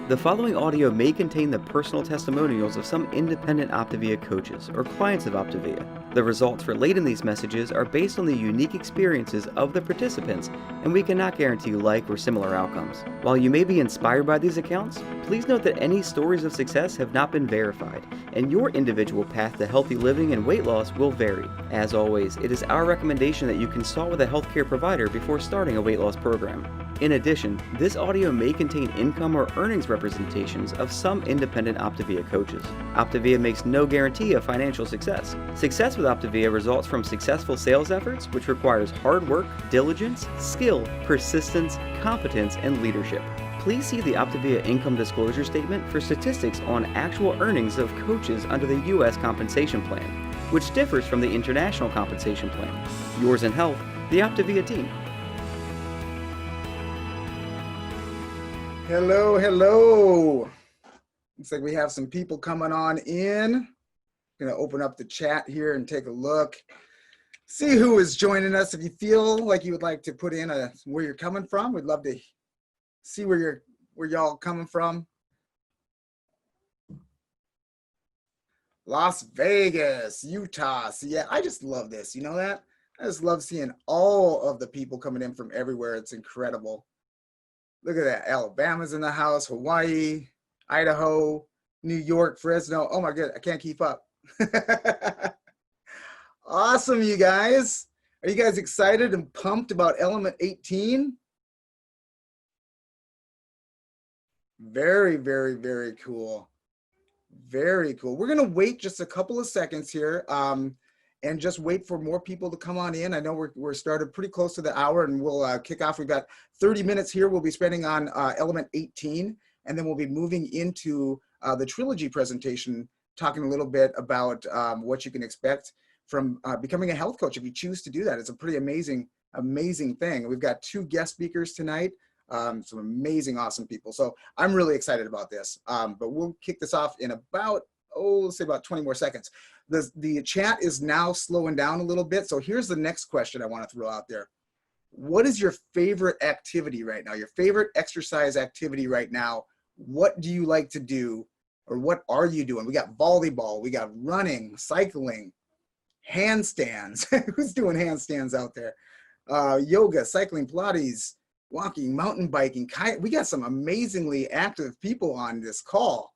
The following audio may contain the personal testimonials of some independent Optavia coaches or clients of Optavia. The results relayed in these messages are based on the unique experiences of the participants, and we cannot guarantee like or similar outcomes. While you may be inspired by these accounts, please note that any stories of success have not been verified, and your individual path to healthy living and weight loss will vary. As always, it is our recommendation that you consult with a healthcare provider before starting a weight loss program. In addition, this audio may contain income or earnings representations of some independent Optavia coaches. Optavia makes no guarantee of financial success. Success with Optavia results from successful sales efforts, which requires hard work, diligence, skill, persistence, competence, and leadership. Please see the Optavia income disclosure statement for statistics on actual earnings of coaches under the U.S. compensation plan, which differs from the international compensation plan. Yours in health, the Optavia team. Hello, hello. Looks like we have some people coming on in. Gonna open up the chat here and take a look. See who is joining us. If you feel like you would like to put in where you're coming from, we'd love to see where y'all coming from. Las Vegas, Utah. So yeah, I just love this. You know that? I just love seeing all of the people coming in from everywhere. It's incredible. Look at that. Alabama's in the house, Hawaii, Idaho, New York, Fresno. Oh my God, I can't keep up. Awesome, you guys. Are you guys excited and pumped about Element 18? Very, very, very cool. Very cool. We're going to wait just a couple of seconds here and just wait for more people to come on in. I know we're started pretty close to the hour, and we'll kick off. We've got 30 minutes here we'll be spending on Element 18, and then we'll be moving into the trilogy presentation, talking a little bit about what you can expect from becoming a health coach if you choose to do that. It's a pretty amazing thing. We've got 2 guest speakers tonight, some amazing, awesome people. So I'm really excited about this, but we'll kick this off in about, let's say about 20 more seconds. The chat is now slowing down a little bit. So here's the next question I want to throw out there. What is your favorite activity right now? Your favorite exercise activity right now? What do you like to do, or what are you doing? We got volleyball, we got running, cycling, handstands. Who's doing handstands out there? Yoga, cycling, Pilates, walking, mountain biking, kayak. We got some amazingly active people on this call.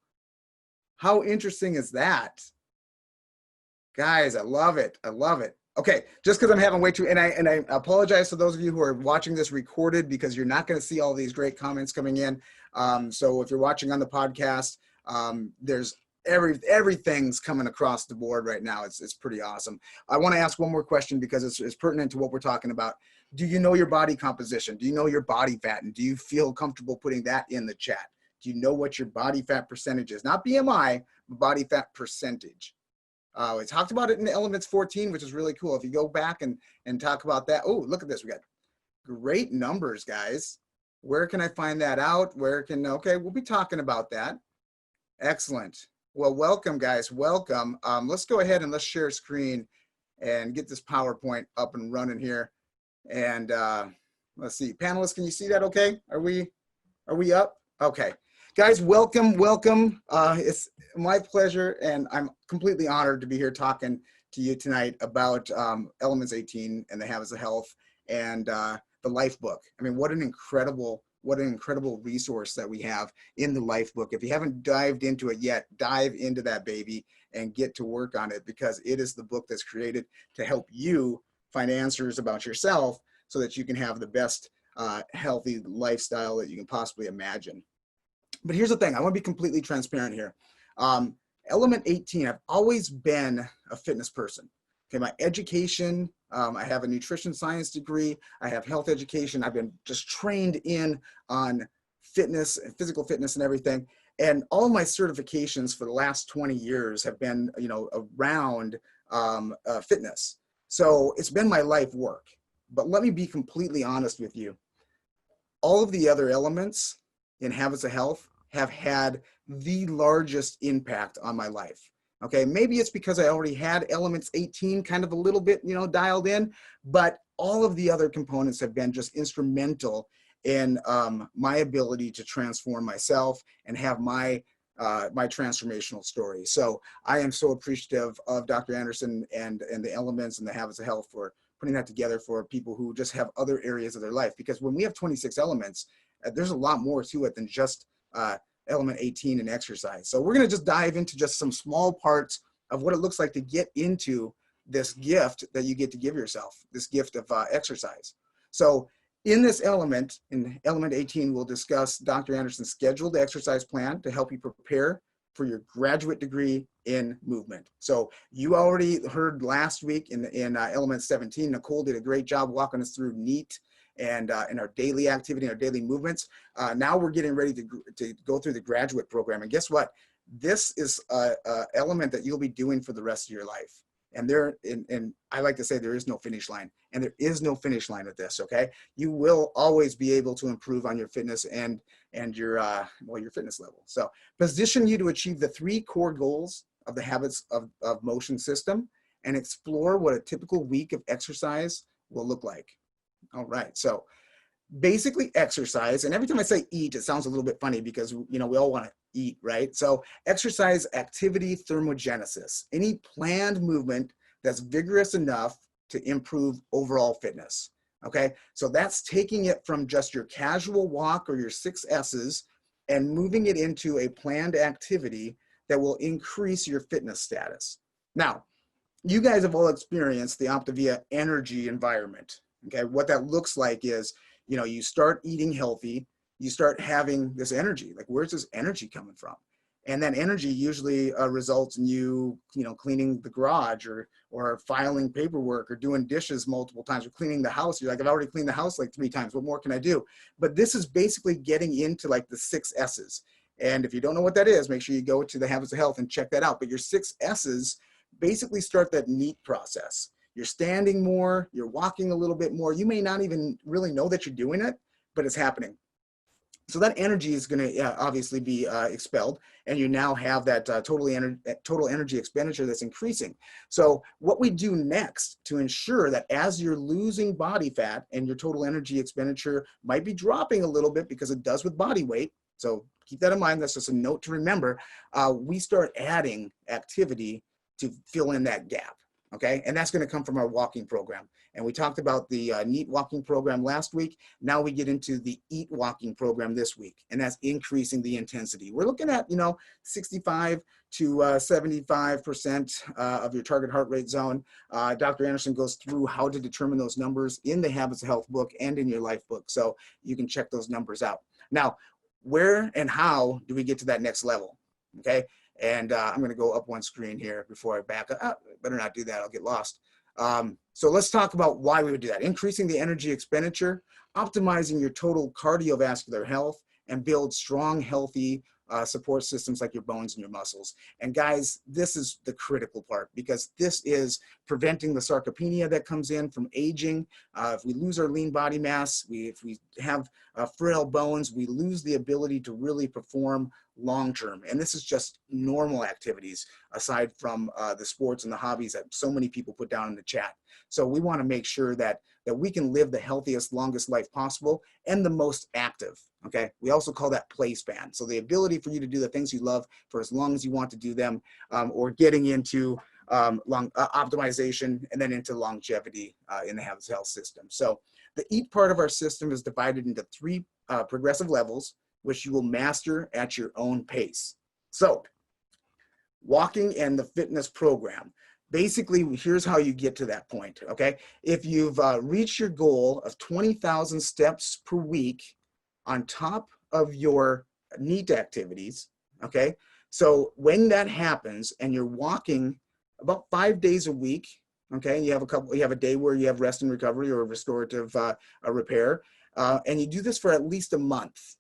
How interesting is that? Guys, I love it. I love it. Okay, just because I'm having way too, and I apologize to those of you who are watching this recorded, because you're not going to see all these great comments coming in. So if you're watching on the podcast, there's everything's coming across the board right now. It's pretty awesome. I want to ask one more question because it's pertinent to what we're talking about. Do you know your body composition? Do you know your body fat? And do you feel comfortable putting that in the chat? Do you know what your body fat percentage is? Not BMI, but body fat percentage. We talked about it in Elements 14, which is really cool. If you go back and talk about that. Oh, look at this. We got great numbers, guys. Where can I find that out? Okay, we'll be talking about that. Excellent. Well, welcome, guys. Welcome. Let's go ahead and let's share screen and get this PowerPoint up and running here. And let's see. Panelists, can you see that okay? Are we up? Okay. Guys, welcome. It's my pleasure, and I'm completely honored to be here talking to you tonight about Elements 18 and the Habits of Health and the Life Book. I mean, what an incredible resource that we have in the Life Book. If you haven't dived into it yet, dive into that baby and get to work on it, because it is the book that's created to help you find answers about yourself so that you can have the best healthy lifestyle that you can possibly imagine. But here's the thing, I want to be completely transparent here. Element 18, I've always been a fitness person. Okay, my education, I have a nutrition science degree, I have health education, I've been just trained in on fitness and physical fitness and everything. And all my certifications for the last 20 years have been, around fitness. So it's been my life work. But let me be completely honest with you. All of the other elements in Habits of Health have had the largest impact on my life. Okay, maybe it's because I already had Elements 18 kind of a little bit, dialed in, but all of the other components have been just instrumental in my ability to transform myself and have my my transformational story. So I am so appreciative of Dr. Anderson and the Elements and the Habits of Health for putting that together for people who just have other areas of their life. Because when we have 26 elements, there's a lot more to it than just element 18 and exercise. So we're going to just dive into just some small parts of what it looks like to get into this gift that you get to give yourself, this gift of exercise. So in this element, in element 18, we'll discuss Dr. Anderson's scheduled exercise plan to help you prepare for your graduate degree in movement. So you already heard last week in element 17, Nicole did a great job walking us through NEAT and in our daily activity, our daily movements. Now we're getting ready to go through the graduate program. And guess what? This is a element that you'll be doing for the rest of your life. And and I like to say there is no finish line, and there is no finish line with this. Okay, you will always be able to improve on your fitness and your well, your fitness level. So position you to achieve the 3 core goals of the Habits of Motion system, and explore what a typical week of exercise will look like. All right, so basically exercise, and every time I say eat, it sounds a little bit funny because, you know, we all want to eat, right? So exercise activity thermogenesis, any planned movement that's vigorous enough to improve overall fitness. Okay, so that's taking it from just your casual walk or your 6 S's and moving it into a planned activity that will increase your fitness status. Now, you guys have all experienced the OPTAVIA energy environment. Okay, what that looks like is, you know, you start eating healthy, you start having this energy. Like, where's this energy coming from? And that energy usually results in you know, cleaning the garage or filing paperwork or doing dishes multiple times or cleaning the house. You're like, I've already cleaned the house like 3 times. What more can I do? But this is basically getting into like the 6 S's. And if you don't know what that is, make sure you go to the Habits of Health and check that out. But your 6 S's basically start that NEAT process. You're standing more, you're walking a little bit more. You may not even really know that you're doing it, but it's happening. So that energy is going to obviously be expelled, and you now have that total energy expenditure that's increasing. So what we do next to ensure that as you're losing body fat and your total energy expenditure might be dropping a little bit, because it does with body weight, so keep that in mind, that's just a note to remember, we start adding activity to fill in that gap. Okay, and that's going to come from our walking program. And we talked about the NEAT walking program last week. Now we get into the EAT walking program this week, and that's increasing the intensity. We're looking at, you know, 65 to 75% of your target heart rate zone. Dr. Anderson goes through how to determine those numbers in the Habits of Health book and in your life book, so you can check those numbers out. Now, where and how do we get to that next level? Okay. And I'm going to go up one screen here before I back up. Better not do that. I'll get lost. So let's talk about why we would do that. Increasing the energy expenditure, optimizing your total cardiovascular health, and build strong, healthy support systems like your bones and your muscles. And guys, this is the critical part, because this is preventing the sarcopenia that comes in from aging. If we lose our lean body mass, if we have frail bones, we lose the ability to really perform long-term. And this is just normal activities aside from the sports and the hobbies that so many people put down in the chat. So we want to make sure that we can live the healthiest, longest life possible and the most active. Okay, we also call that play span. So the ability for you to do the things you love for as long as you want to do them, or getting into optimization and then into longevity in the Habits of Health system. So the EAT part of our system is divided into 3 progressive levels, which you will master at your own pace. So walking and the fitness program. Basically, here's how you get to that point, okay? If you've reached your goal of 20,000 steps per week on top of your NEAT activities, okay? So when that happens and you're walking about 5 days a week, okay, you have a day where you have rest and recovery or restorative repair, and you do this for at least a month,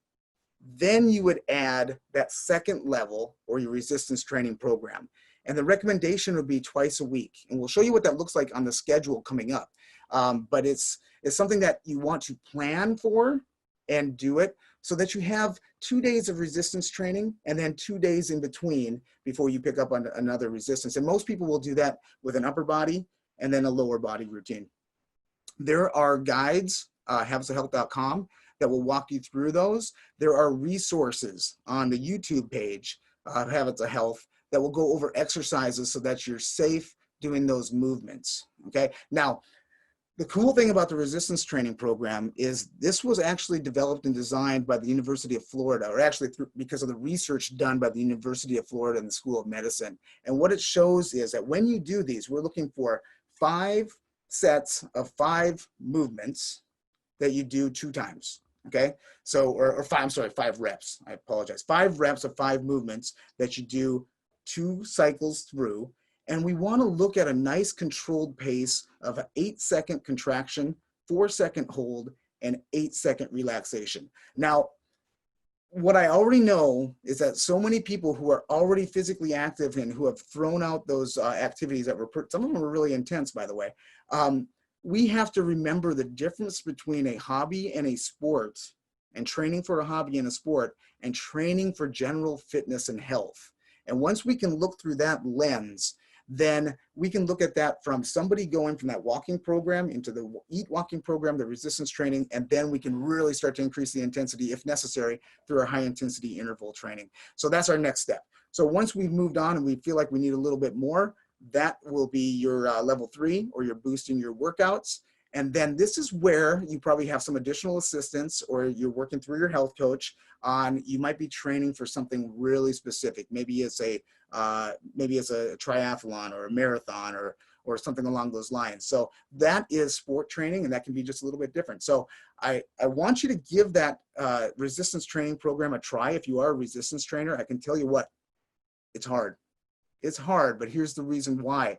then you would add that second level or your resistance training program. And the recommendation would be twice a week. And we'll show you what that looks like on the schedule coming up. But it's something that you want to plan for and do it so that you have 2 days of resistance training and then 2 days in between before you pick up on another resistance. And most people will do that with an upper body and then a lower body routine. There are guides, habitsofhealth.com, that will walk you through those. There are resources on the YouTube page, Habits of Health, that will go over exercises so that you're safe doing those movements, okay? Now, the cool thing about the resistance training program is this was actually developed and designed by the University of Florida, or actually because of the research done by the University of Florida and the School of Medicine. And what it shows is that when you do these, we're looking for 5 sets of 5 movements that you do 2 times, okay? So, or 5, I'm sorry, 5 reps, I apologize. 5 reps of 5 movements that you do 2 cycles through. And we want to look at a nice controlled pace of an 8-second contraction, 4-second hold, and 8-second relaxation. Now, what I already know is that so many people who are already physically active and who have thrown out those activities that were, some of them were really intense, by the way. We have to remember the difference between a hobby and a sport, and training for a hobby and a sport, and training for general fitness and health. And once we can look through that lens, then we can look at that from somebody going from that walking program into the EAT walking program, the resistance training, and then we can really start to increase the intensity if necessary through our high intensity interval training. So that's our next step. So once we've moved on and we feel like we need a little bit more, that will be your level 3, or you're boosting your workouts. And then this is where you probably have some additional assistance, or you're working through your health coach on, you might be training for something really specific. Maybe it's a triathlon or a marathon or something along those lines. So that is sport training, and that can be just a little bit different. So I want you to give that resistance training program a try. If you are a resistance trainer, I can tell you what, it's hard. It's hard, but here's the reason why.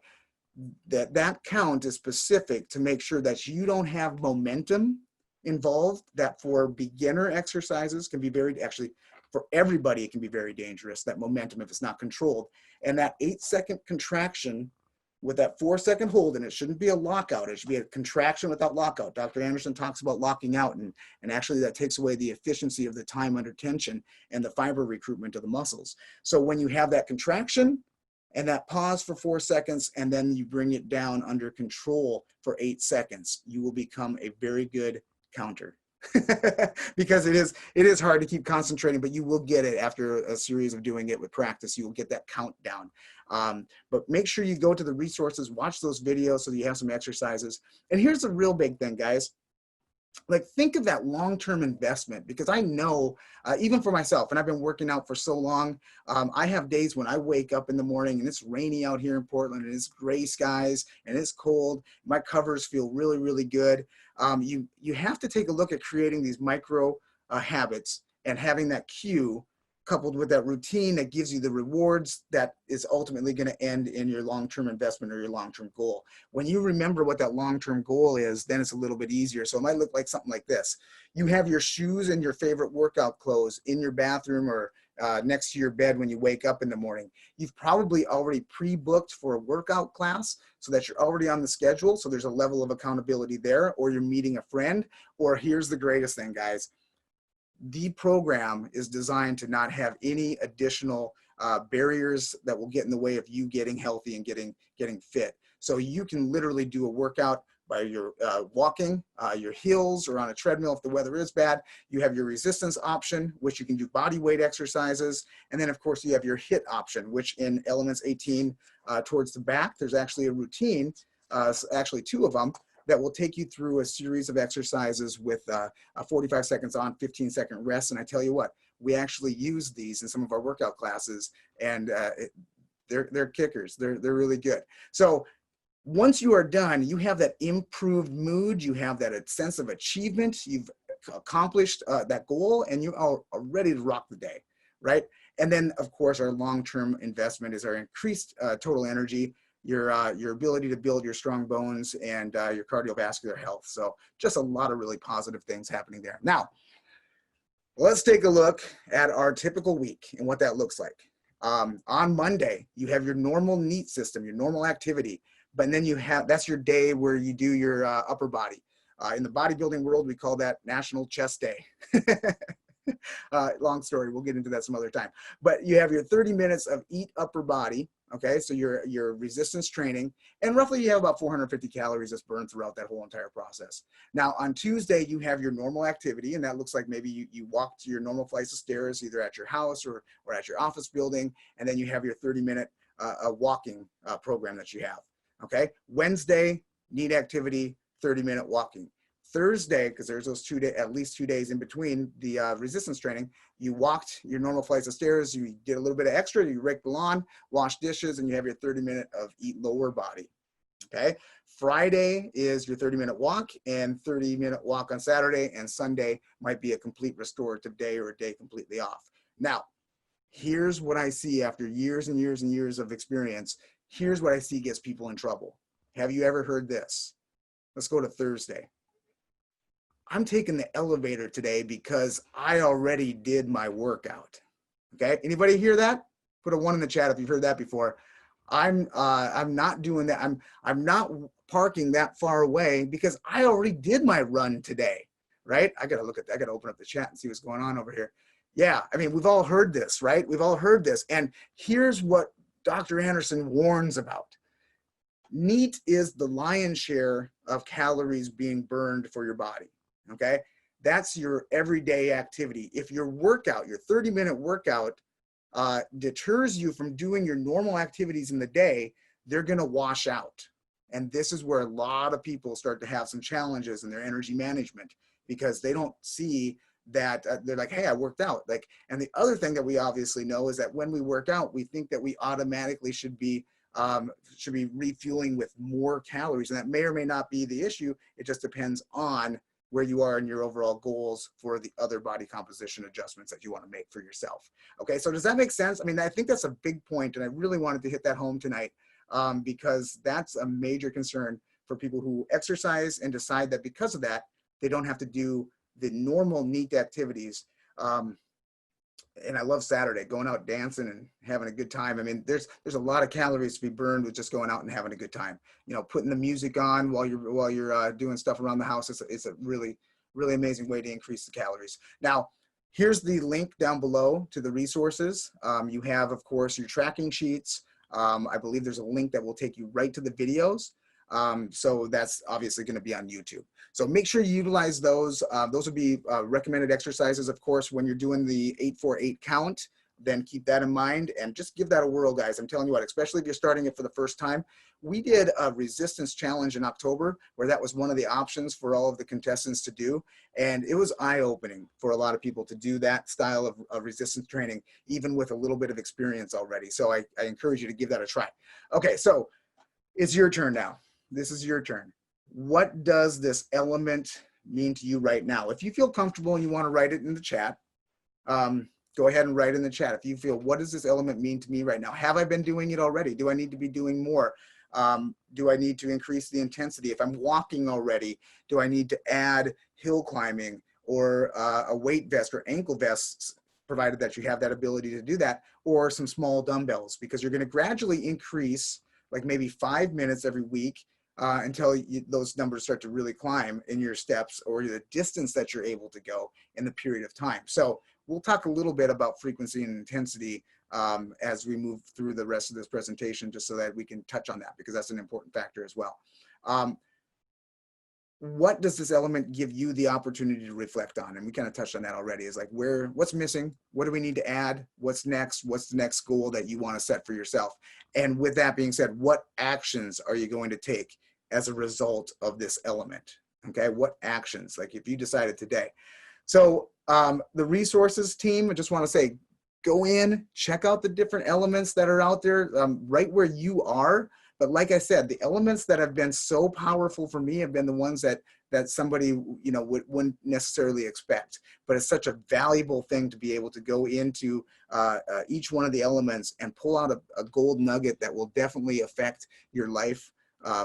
That count is specific to make sure that you don't have momentum involved, that for beginner exercises can be very, actually for everybody, it can be very dangerous, that momentum, if it's not controlled. And that 8-second contraction with that 4-second hold, and it shouldn't be a lockout, it should be a contraction without lockout. Dr. Anderson talks about locking out, and actually that takes away the efficiency of the time under tension and the fiber recruitment of the muscles. So when you have that contraction and that pause for 4 seconds, and then you bring it down under control for 8 seconds, you will become a very good counter. Because it is hard to keep concentrating, but you will get it after a series of doing it with practice. You will get that countdown. But make sure you go to the resources, watch those videos so that you have some exercises. And here's the real big thing, guys. Like, think of that long-term investment, because I know, even for myself, and I've been working out for so long, I have days when I wake up in the morning and it's rainy out here in Portland, and it's gray skies and it's cold. My covers feel really, really good. You have to take a look at creating these micro habits and having that cue coupled with that routine that gives you the rewards that is ultimately going to end in your long-term investment or your long-term goal. When you remember what that long-term goal is, then it's a little bit easier. So it might look like something like this. You have your shoes and your favorite workout clothes in your bathroom or next to your bed when you wake up in the morning. You've probably already pre-booked for a workout class so that you're already on the schedule. So there's a level of accountability there, or you're meeting a friend, or here's the greatest thing, guys. The program is designed to not have any additional barriers that will get in the way of you getting healthy and getting fit. So you can literally do a workout by your walking, your heels, or on a treadmill if the weather is bad. You have your resistance option, which you can do body weight exercises. And then of course you have your HIIT option, which in Elements 18 towards the back, there's actually a routine, actually 2 of them, that will take you through a series of exercises with 45 seconds on, 15-second rest. And I tell you what, we actually use these in some of our workout classes, and they're kickers. They're really good. So once you are done, you have that improved mood, you have that sense of achievement, you've accomplished that goal, and you are ready to rock the day, right? And then of course our long-term investment is our increased total energy, your ability to build your strong bones, and your cardiovascular health. So just a lot of really positive things happening there. Now, let's take a look at our typical week and what that looks like. On Monday, you have your normal NEAT system, your normal activity, but then that's your day where you do your upper body. In the bodybuilding world, we call that National Chest Day. Long story. We'll get into that some other time. But you have your 30 minutes of eat upper body. Okay, so your resistance training, and roughly you have about 450 calories that's burned throughout that whole entire process. Now on Tuesday, you have your normal activity, and that looks like maybe you walk to your normal flights of stairs, either at your house or at your office building, and then you have your 30-minute walking program that you have. Okay, Wednesday, neat activity, 30-minute walking. Thursday, because there's those at least 2 days in between the resistance training, you walked your normal flights of stairs, you did a little bit of extra, you raked the lawn, washed dishes, and you have your 30-minute of eat lower body. Okay. Friday is your 30-minute walk, and 30-minute walk on Saturday, and Sunday might be a complete restorative day or a day completely off. Now, here's what I see after years and years and years of experience. Here's what I see gets people in trouble. Have you ever heard this? Let's go to Thursday. I'm taking the elevator today because I already did my workout. Okay, anybody hear that? Put a 1 in the chat if you've heard that before. I'm not doing that. I'm not parking that far away because I already did my run today, right? I gotta open up the chat and see what's going on over here. Yeah, I mean, we've all heard this, right? We've all heard this. And here's what Dr. Anderson warns about. NEAT is the lion's share of calories being burned for your body. Okay, that's your everyday activity. If your workout, your 30-minute workout deters you from doing your normal activities in the day, they're going to wash out. And this is where a lot of people start to have some challenges in their energy management, because they don't see that they're like, hey, I worked out. Like, and the other thing that we obviously know is that when we work out, we think that we automatically should be refueling with more calories, and that may or may not be the issue. It just depends on where you are in your overall goals for the other body composition adjustments that you want to make for yourself. Okay, so does that make sense? I mean, I think that's a big point, and I really wanted to hit that home tonight because that's a major concern for people who exercise and decide that because of that, they don't have to do the normal NEAT activities. And I love Saturday, going out dancing and having a good time. I mean, there's a lot of calories to be burned with just going out and having a good time. You know, putting the music on while you're doing stuff around the house is a really, really amazing way to increase the calories. Now, here's the link down below to the resources. You have, of course, your tracking sheets. I believe there's a link that will take you right to the videos. So that's obviously going to be on YouTube. So make sure you utilize those. Those would be recommended exercises, of course, when you're doing the 8-4-8 count. Then keep that in mind and just give that a whirl, guys. I'm telling you what, especially if you're starting it for the first time. We did a resistance challenge in October where that was one of the options for all of the contestants to do. And it was eye-opening for a lot of people to do that style of resistance training, even with a little bit of experience already. So I encourage you to give that a try. Okay, so it's your turn now. This is your turn. What does this element mean to you right now? If you feel comfortable and you want to write it in the chat, go ahead and write in the chat. If you feel, what does this element mean to me right now? Have I been doing it already? Do I need to be doing more? Do I need to increase the intensity? If I'm walking already, do I need to add hill climbing or a weight vest or ankle vests, provided that you have that ability to do that, or some small dumbbells, because you're going to gradually increase, like maybe 5 minutes every week, until those numbers start to really climb in your steps or the distance that you're able to go in the period of time. So we'll talk a little bit about frequency and intensity as we move through the rest of this presentation, just so that we can touch on that, because that's an important factor as well. What does this element give you the opportunity to reflect on? And we kind of touched on that already. Is like, what's missing? What do we need to add? What's next? What's the next goal that you want to set for yourself? And with that being said, what actions are you going to take as a result of this element? Okay, what actions? Like if you decided today. So the resources team, I just want to say, go in, check out the different elements that are out there right where you are. But like I said, the elements that have been so powerful for me have been the ones that somebody wouldn't necessarily expect. But it's such a valuable thing to be able to go into each one of the elements and pull out a gold nugget that will definitely affect your life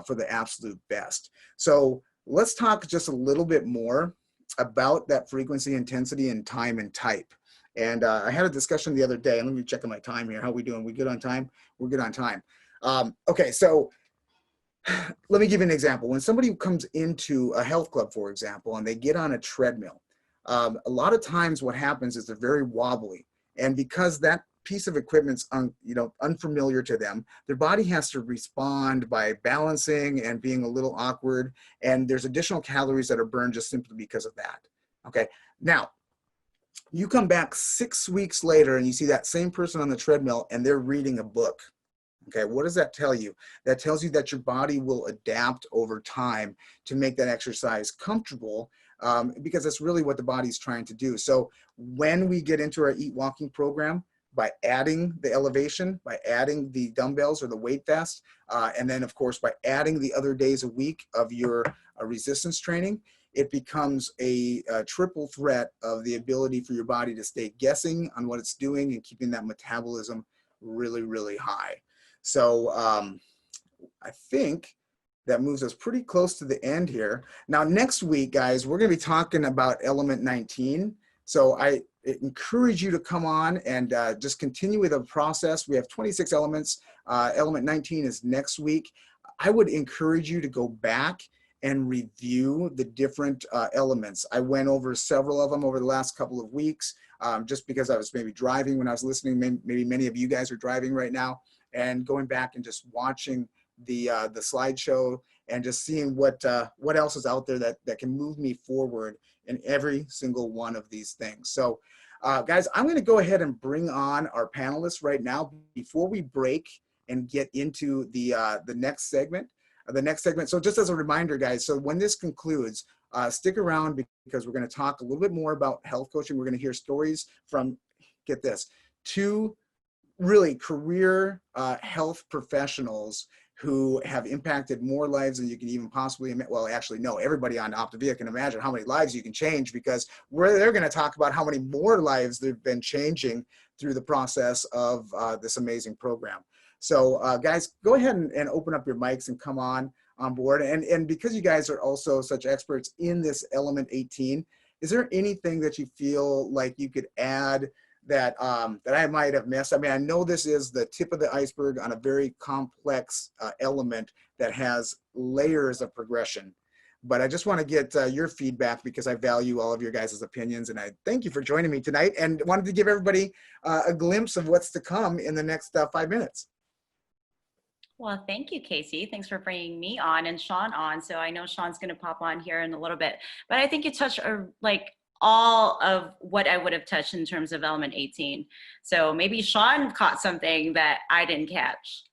for the absolute best. So let's talk just a little bit more about that frequency, intensity, and time and type. And I had a discussion the other day, and let me check on my time here. How are we doing? We good on time? We're good on time. Okay, so let me give you an example. When somebody comes into a health club, for example, and they get on a treadmill, a lot of times what happens is they're very wobbly. And because that piece of equipment's unfamiliar to them, their body has to respond by balancing and being a little awkward. And there's additional calories that are burned just simply because of that. Okay. Now, you come back 6 weeks later and you see that same person on the treadmill and they're reading a book. Okay, what does that tell you? That tells you that your body will adapt over time to make that exercise comfortable, because that's really what the body's trying to do. So when we get into our Eat Walking program, by adding the elevation, by adding the dumbbells or the weight vest, and then of course by adding the other days a week of your resistance training, it becomes a triple threat of the ability for your body to stay guessing on what it's doing and keeping that metabolism really, really high. So I think that moves us pretty close to the end here. Now, next week, guys, we're going to be talking about element 19. So I encourage you to come on and just continue with the process. We have 26 elements. Element 19 is next week. I would encourage you to go back and review the different elements. I went over several of them over the last couple of weeks, just because I was maybe driving when I was listening. Maybe many of you guys are driving right now, and going back and just watching the slideshow and just seeing what else is out there that can move me forward in every single one of these things. So guys, I'm going to go ahead and bring on our panelists right now before we break and get into the next segment. So just as a reminder, guys, so when this concludes, stick around because we're going to talk a little bit more about health coaching. We're going to hear stories from, get this, 2 really career health professionals who have impacted more lives than you can even possibly, well, actually, no, everybody on Optavia can imagine how many lives you can change, because they're going to talk about how many more lives they've been changing through the process of this amazing program. So guys, go ahead and open up your mics and come on board. And because you guys are also such experts in this element 18, is there anything that you feel like you could add that that I might have missed? I mean, I know this is the tip of the iceberg on a very complex element that has layers of progression. But I just want to get your feedback, because I value all of your guys' opinions, and I thank you for joining me tonight, and wanted to give everybody a glimpse of what's to come in the next 5 minutes. Well, thank you, Casey. Thanks for bringing me on and Sean on. So I know Sean's going to pop on here in a little bit, but I think you touched like all of what I would have touched in terms of element 18. So maybe Sean caught something that I didn't catch.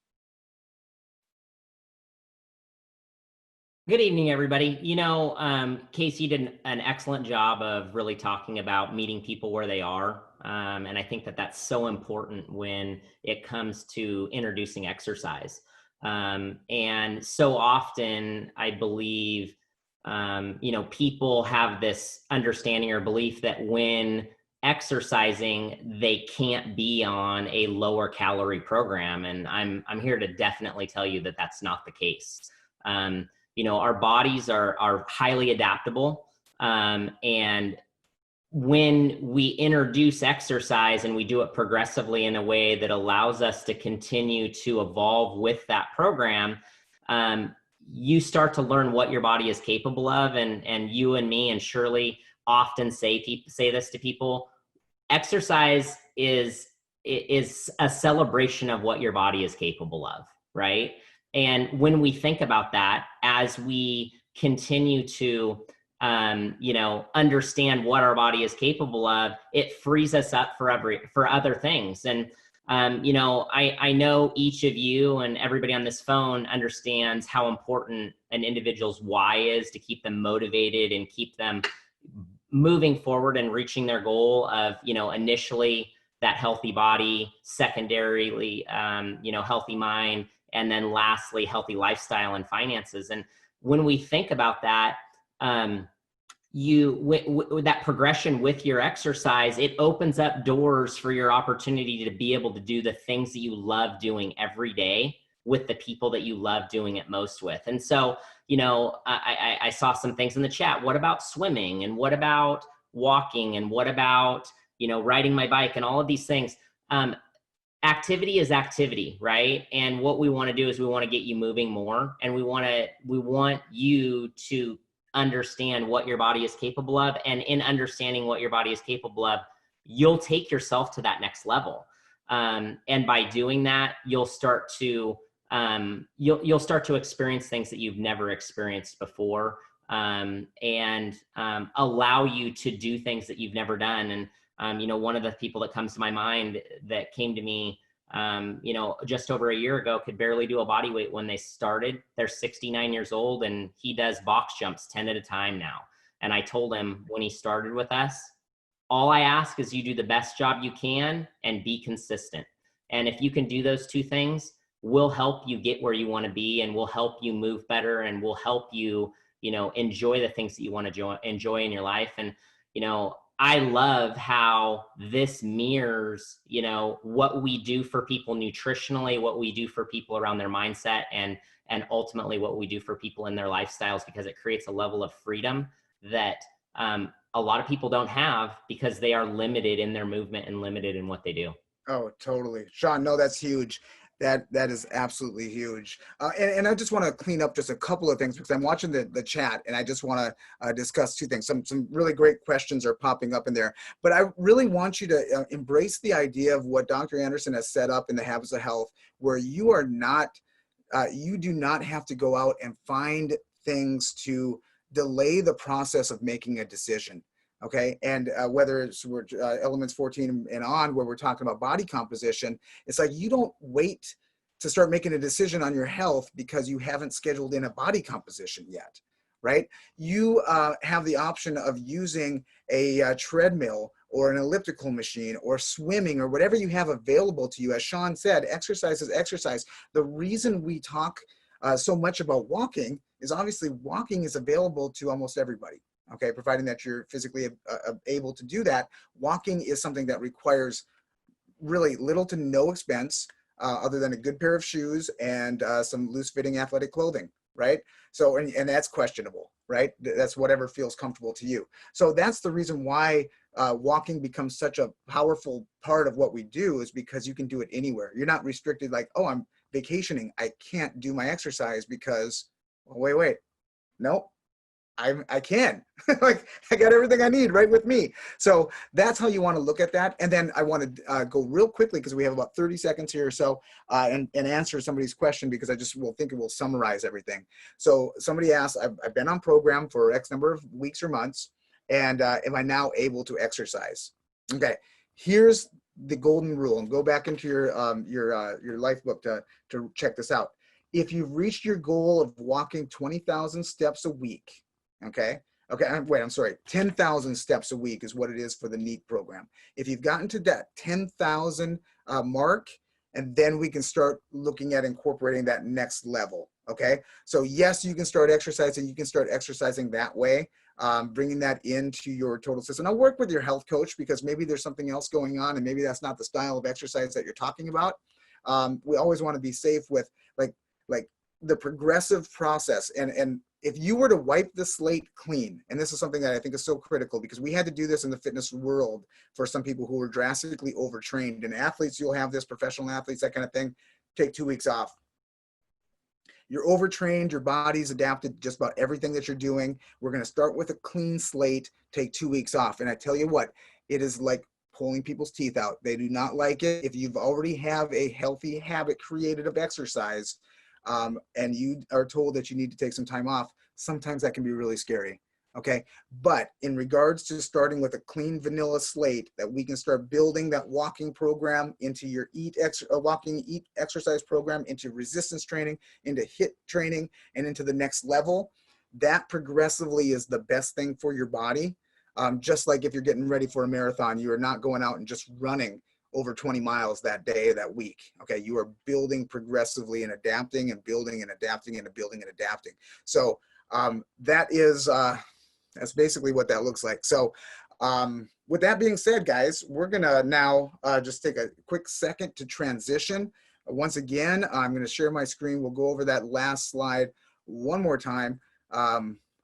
Good evening, everybody. You know, Casey did an excellent job of really talking about meeting people where they are. And I think that that's so important when it comes to introducing exercise. And so often I believe, you know, people have this understanding or belief that when exercising, they can't be on a lower calorie program. And I'm here to definitely tell you that that's not the case. You know, our bodies are highly adaptable. And when we introduce exercise and we do it progressively in a way that allows us to continue to evolve with that program, you start to learn what your body is capable of. And you and me and Shirley often say this to people: exercise is a celebration of what your body is capable of, right? And when we think about that, as we continue to you know, understand what our body is capable of, it frees us up for other things. And you know, I know each of you and everybody on this phone understands how important an individual's why is to keep them motivated and keep them moving forward and reaching their goal of, you know, initially that healthy body, secondarily, you know, healthy mind, and then lastly, healthy lifestyle and finances. And when we think about that, that progression with your exercise, it opens up doors for your opportunity to be able to do the things that you love doing every day with the people that you love doing it most with. And so, you know, I saw some things in the chat. What about swimming? And what about walking? And what about, you know, riding my bike and all of these things? Activity is activity, right? And what we want to do is we want to get you moving more, and we want you to understand what your body is capable of. And in understanding what your body is capable of, you'll take yourself to that next level. And by doing that, you'll start to experience things that you've never experienced before, and allow you to do things that you've never done. And you know, one of the people that comes to my mind that came to me, you know, just over a year ago, could barely do a body weight when they started. They're 69 years old, and he does box jumps 10 at a time now. And I told him when he started with us, all I ask is you do the best job you can and be consistent. And if you can do those two things, we'll help you get where you want to be, and we'll help you move better, and we'll help you, you know, enjoy the things that you want to enjoy in your life. And, you know, I love how this mirrors, you know, what we do for people nutritionally, what we do for people around their mindset, and ultimately what we do for people in their lifestyles, because it creates a level of freedom that a lot of people don't have, because they are limited in their movement and limited in what they do. Oh, totally. Sean, no, that's huge. That is absolutely huge. And I just want to clean up just a couple of things, because I'm watching the chat, and I just want to discuss two things. Some really great questions are popping up in there, but I really want you to embrace the idea of what Dr. Anderson has set up in the Habits of Health, where you are not, you do not have to go out and find things to delay the process of making a decision. Okay, and whether it's elements 14 and on, where we're talking about body composition, it's like you don't wait to start making a decision on your health because you haven't scheduled in a body composition yet, right? You have the option of using a treadmill or an elliptical machine or swimming or whatever you have available to you. As Sean said, exercise is exercise. The reason we talk so much about walking is obviously walking is available to almost everybody. Okay, providing that you're physically able to do that. Walking is something that requires really little to no expense, other than a good pair of shoes and some loose-fitting athletic clothing, right? So, and that's questionable, right? That's whatever feels comfortable to you. So that's the reason why walking becomes such a powerful part of what we do, is because you can do it anywhere. You're not restricted like, oh, I'm vacationing, I can't do my exercise because, well, wait, nope. I can. Like, I got everything I need right with me. So that's how you want to look at that. And then I want to go real quickly, because we have about 30 seconds here or so, and answer somebody's question, because I just will think it will summarize everything. So somebody asked, I've been on program for X number of weeks or months, and am I now able to exercise? Okay, here's the golden rule, and go back into your life book to check this out. If you've reached your goal of walking 20,000 steps a week, okay, wait, I'm sorry, 10,000 steps a week is what it is for the NEAT program. If you've gotten to that 10,000 mark, and then we can start looking at incorporating that next level, okay? So yes, you can start exercising. You can start exercising that way, bringing that into your total system. Now work with your health coach, because maybe there's something else going on, and maybe that's not the style of exercise that you're talking about. We always want to be safe with like the progressive process. And if you were to wipe the slate clean, and this is something that I think is so critical, because we had to do this in the fitness world for some people who were drastically overtrained. And athletes, you'll have this, professional athletes, that kind of thing, take 2 weeks off. You're overtrained, your body's adapted to just about everything that you're doing. We're going to start with a clean slate, take 2 weeks off. And I tell you what, it is like pulling people's teeth out. They do not like it. If you've already have a healthy habit created of exercise, and you are told that you need to take some time off, sometimes that can be really scary, okay? But in regards to starting with a clean vanilla slate, that we can start building that walking program into your eat exercise program, into resistance training, into HIIT training, and into the next level, that progressively is the best thing for your body. Just like if you're getting ready for a marathon, you are not going out and just running over 20 miles that day, that week. Okay, you are building progressively and adapting and building and adapting and building and adapting. So that is, that's basically what that looks like. So with that being said, guys, we're gonna now just take a quick second to transition. Once again, I'm gonna share my screen. We'll go over that last slide one more time,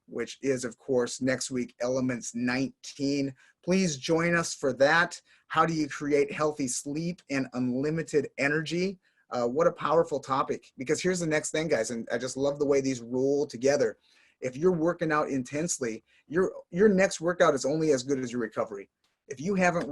which is, of course, next week, Elements 19. Please join us for that. How do you create healthy sleep and unlimited energy? What a powerful topic, because here's the next thing, guys, and I just love the way these roll together. if you're working out intensely, your next workout is only as good as your recovery. If you haven't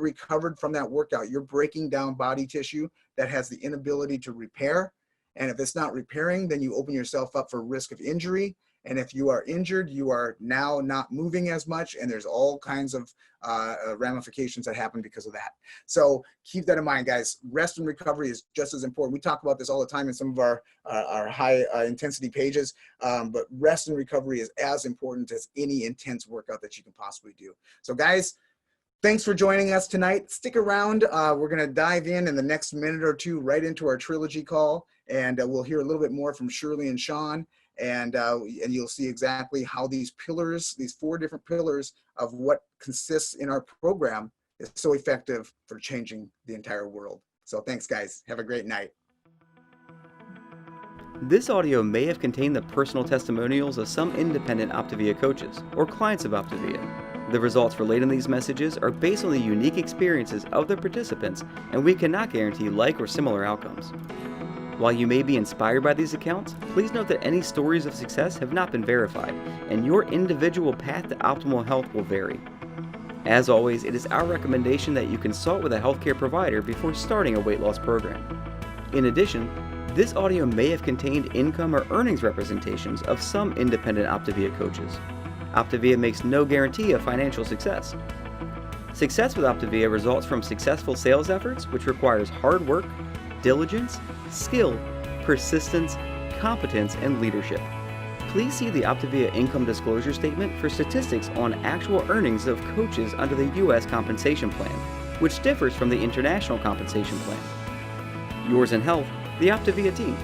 recovered from that workout, you're breaking down body tissue that has the inability to repair. And if it's not repairing, then you open yourself up for risk of injury. And if you are injured, you are now not moving as much, and there's all kinds of ramifications that happen because of that. So keep that in mind, guys. Rest and recovery is just as important. We talk about this all the time in some of our high intensity pages, but rest and recovery is as important as any intense workout that you can possibly do. So guys, thanks for joining us tonight. Stick around. We're going to dive in the next minute or two right into our trilogy call, and we'll hear a little bit more from Shirley and Sean. And you'll see exactly how these pillars, these 4 different pillars of what consists in our program, is so effective for changing the entire world. So thanks, guys. Have a great night. This audio may have contained the personal testimonials of some independent Optavia coaches or clients of Optavia. The results relayed in these messages are based on the unique experiences of the participants, and we cannot guarantee like or similar outcomes. While you may be inspired by these accounts, please note that any stories of success have not been verified, and your individual path to optimal health will vary. As always, it is our recommendation that you consult with a healthcare provider before starting a weight loss program. In addition, this audio may have contained income or earnings representations of some independent Optavia coaches. Optavia makes no guarantee of financial success. Success with Optavia results from successful sales efforts, which requires hard work, diligence, skill, persistence, competence, and leadership. Please see the Optavia income disclosure statement for statistics on actual earnings of coaches under the U.S. compensation plan, which differs from the international compensation plan. Yours in health, the Optavia team.